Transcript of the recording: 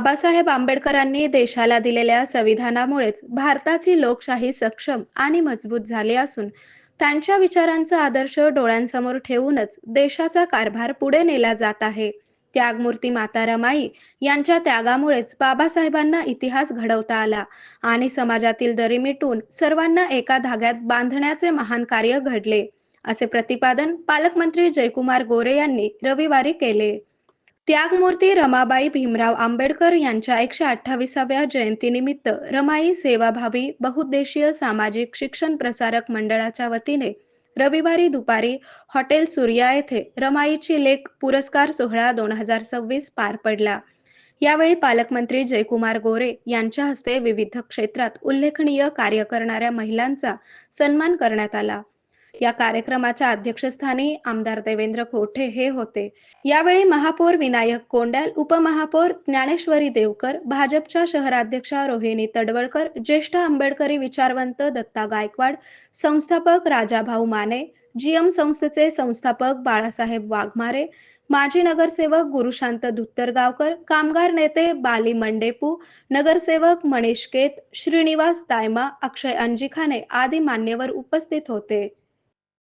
बाबासाहेब आंबेडकरांनी देशाला दिलेल्या संविधानामुळेच भारताची लोकशाही सक्षम आणि मजबूत झाली असून त्यांच्या विचारांचा आदर्श डोळ्यांसमोर ठेवूनच देशाचा कारभार पुढे नेला जात आहे. त्यागमूर्ती माता रमाई यांच्या त्यागामुळेच बाबासाहेबांना इतिहास घडवता आला आणि समाजातील दरी मिटून सर्वांना एका धाग्यात बांधण्याचे महान कार्य घडले, असे प्रतिपादन पालकमंत्री जयकुमार गोरे यांनी रविवारी केले. त्यागमूर्ती रमाबाई भीमराव आंबेडकर यांच्या 128व्या जयंतीनिमित्त रमाई सेवाभावी बहुउद्देशीय सामाजिक शिक्षण प्रसारक मंडळाच्या वतीने रविवारी दुपारी हॉटेल सूर्या येथे रमाईची लेक पुरस्कार सोहळा 2026 पार पडला. यावेळी पालकमंत्री जयकुमार गोरे यांच्या हस्ते विविध क्षेत्रात उल्लेखनीय कार्य करणाऱ्या महिलांचा सन्मान करण्यात आला. या कार्यक्रमाच्या अध्यक्षस्थानी आमदार देवेंद्र कोठे हे होते. यावेळी महापौर विनायक कोंडाल, उपमहापौर ज्ञानेश्वरी देवकर, भाजपच्या शहराध्यक्षा रोहिणी तडवळकर, ज्येष्ठ आंबेडकरी विचारवंत दत्ता गायकवाड, संस्थापक राजाभाऊ माने, जीएम संस्थेचे संस्थापक बाळासाहेब वाघमारे, माजी नगरसेवक गुरुशांत धुत्तरगावकर, कामगार नेते बाली मंडेपू, नगरसेवक मनीष केत, श्रीनिवास दायमा, अक्षय अंजिखाने आदी मान्यवर उपस्थित होते.